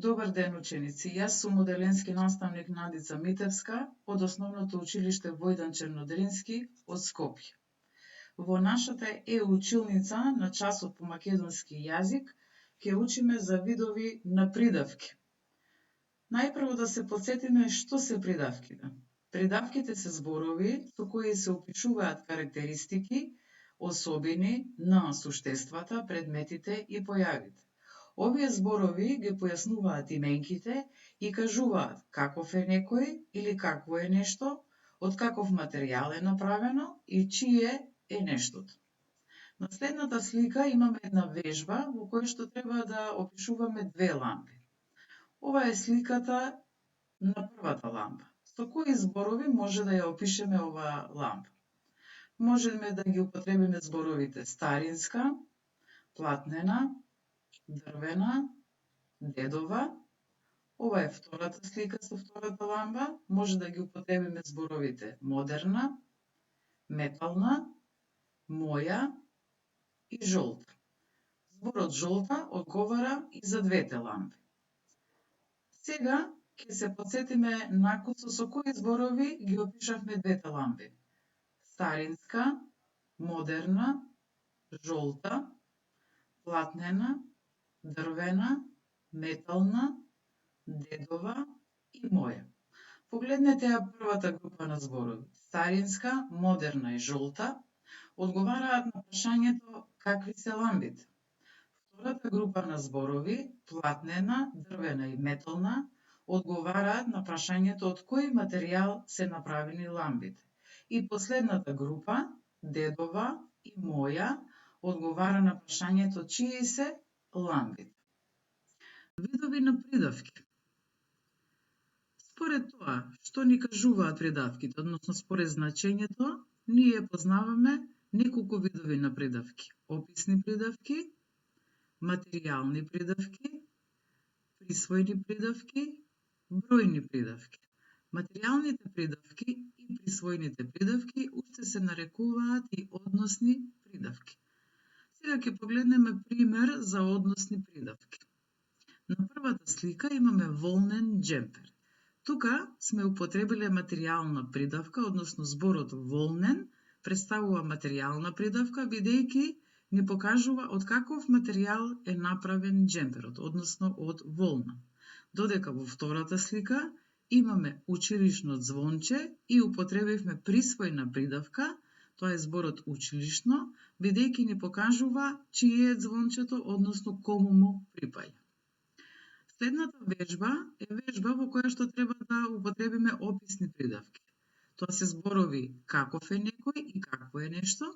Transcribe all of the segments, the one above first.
Добар ден, ученици. Јас сум моделенски наставник Надица Митевска од Основното училиште Војдан Чернодрински од Скопје. Во нашата училница на часот по македонски јазик ќе учиме за видови на придавки. Најпрво да се потсетиме што се придавките. Придавките се зборови со кои се опишуваат карактеристики, особини на суштествата, предметите и појавите. Овие зборови ги појаснуваат именките и кажуваат каков е некој или какво е нешто, од каков материјал е направено и чие е нештото. На следната слика имаме една вежба во која што треба да опишуваме две лампи. Ова е сликата на првата лампа. Со кои зборови може да ја опишеме оваа лампа? Можеме да ги употребиме зборовите старинска, платнена, дрвена, дедова. Ова е втората слика со втората лампа. Може да ги употребиме зборовите модерна, метална, моја и жолта. Зборот жолта одговара и за двете лампи. Сега ќе се потсетиме накусо со кои зборови ги опишавме двете лампи. Старинска, модерна, жолта, платнена, дрвена, метална, дедова и моја. Погледнете ја првата група на зборови. Старинска, модерна и жолта одговараат на прашањето какви се ламбите. Втората група на зборови, платнена, дрвена и метална, одговараат на прашањето од кој материјал се направени ламбите. И последната група, дедова и моја, одговара на прашањето чии се ламбите. Видови на придавки. Според тоа што ни кажуваат придавките, односно според значењето, ние познаваме неколку видови на придавки. Описни придавки, материјални придавки, присвојни придавки, бројни придавки. Материјалните придавки и присвојните придавки уште се нарекуваат и односни придавки. Сега ќе погледнеме пример за односни придавки. На првата слика имаме волнен джемпер. Тука сме употребиле материјална придавка, односно зборот волнен представува материјална придавка, бидејќи ни покажува од каков материјал е направен джемперот, односно од волна. Додека во втората слика имаме училишно звонче и употребивме присвојна придавка, тоа е зборот училишно, бидејќи ни покажува чие е звончето, односно кому му припаѓа. Следната вежба е вежба во која што треба да употребиме описни придавки. Тоа се зборови каков е некој и какво е нешто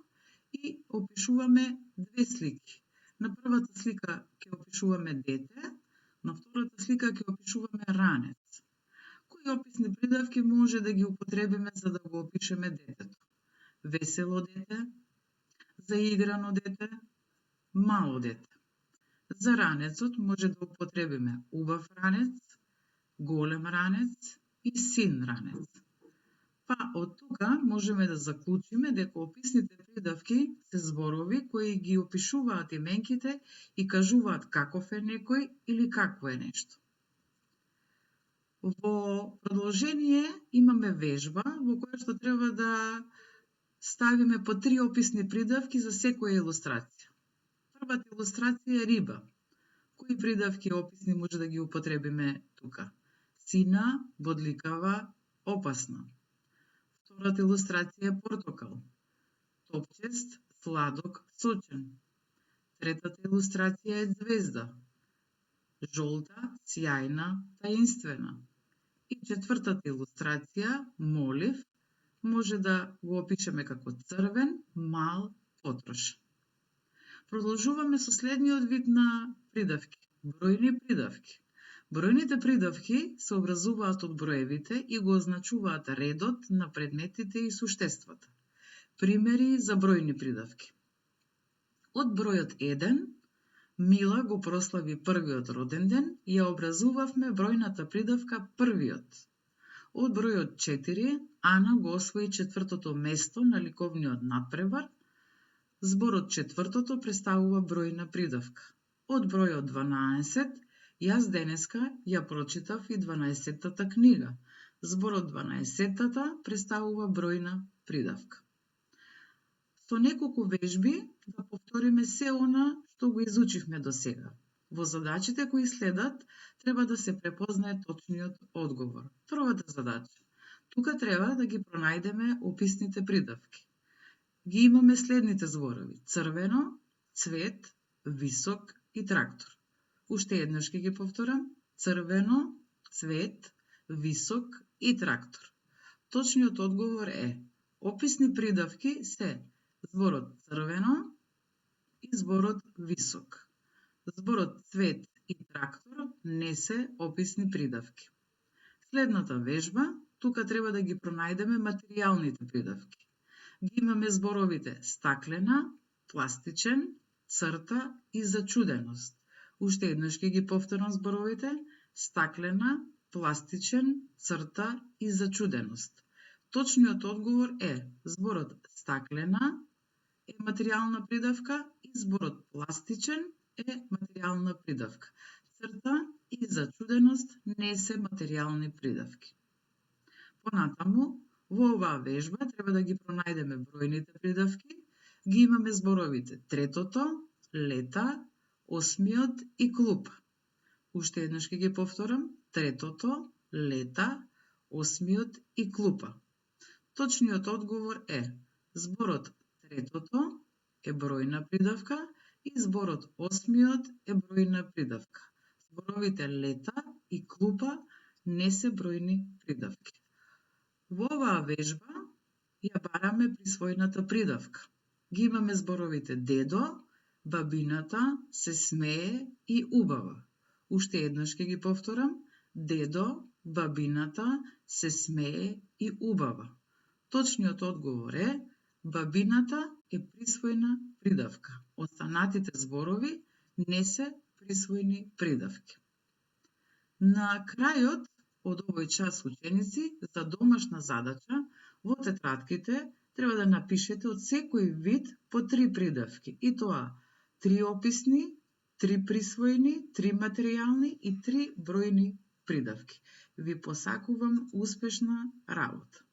и опишуваме две слики. На првата слика ќе опишуваме дете, на втората слика ќе опишуваме ранец. Кои описни придавки може да ги употребиме за да го опишеме детето? Весело дете, заиграно дете, мало дете. За ранецот може да употребиме убав ранец, голем ранец и син ранец. Па од тука можеме да заклучиме дека описните придавки се зборови кои ги опишуваат именките и кажуваат каков е некој или какво е нешто. Во продолжение имаме вежба во која што треба да ставиме по 3 описни придавки за секоја илустрација. Првата илустрација е риба. Кои придавки описни може да ги употребиме тука? Сина, бодликава, опасна. Втората илустрација е портокал. Топчест, сладок, сочен. Третата илустрација е звезда. Жолта, сјајна, таинствена. И четвртата илустрација, молив, може да го опишеме како црвен, мал, потрошен. Продолжуваме со следниот вид на придавки. Бројни придавки. Бројните придавки се образуваат од броевите и го означуваат редот на предметите и суштествата. Примери за бројни придавки. Од бројот 1, Мила го прослави првиот роден ден и ја образувавме бројната придавка првиот. Од бројот 4, Ана го освои четвртото место на ликовниот натпревар. Зборот четвртото представува бројна придавка. Од бројот 12, Јас денеска ја прочитав и 12-тата книга. Зборот 12-тата представува бројна придавка. Со неколку вежби да повториме се она што го изучивме до сега. Во задачите кои следат треба да се препознае точниот одговор. Првата задача. Тука треба да ги пронајдеме описните придавки. Ги имаме следните зборови: црвено, цвет, висок и трактор. Уште еднаш ќе ги повторам: црвено, цвет, висок и трактор. Точниот одговор е: описни придавки се зборот црвено и зборот висок. Зборот цвет и трактор не се описни придавки. Следната вежба, тука треба да ги пронајдеме материјалните придавки. Ги имаме зборовите стаклена, пластичен, црта и зачуденост. Уште еднаш ќе ги повторам зборовите: стаклена, пластичен, црта и зачуденост. Точниот одговор е зборот стаклена е материјална придавка и зборот пластичен е материјална придавка. Црта и зачуденост не се материјални придавки. Понатаму, во оваа вежба треба да ги пронајдеме бројните придавки. Ги имаме зборовите третото, лета, осмиот и клупа. Уште еднаш ќе ги повторам: третото, лета, осмиот и клупа. Точниот одговор е зборот третото е бројна придавка и зборот осмиот е бројна придавка. Зборовите лета и клупа не се бројни придавки. Во оваа вежба ја бараме присвојната придавка. Ги имаме зборовите дедо, бабината, се смее и убава. Уште еднаш ќе ги повторам: дедо, бабината, се смее и убава. Точниот одговор е бабината е присвојна придавка. Останатите зборови не се присвојни придавки. На крајот од овој час, ученици, за домашна задача во тетрадките треба да напишете од секој вид по 3 придавки, и тоа 3 описни, 3 присвојни, 3 материјални и 3 бројни придавки. Ви посакувам успешна работа.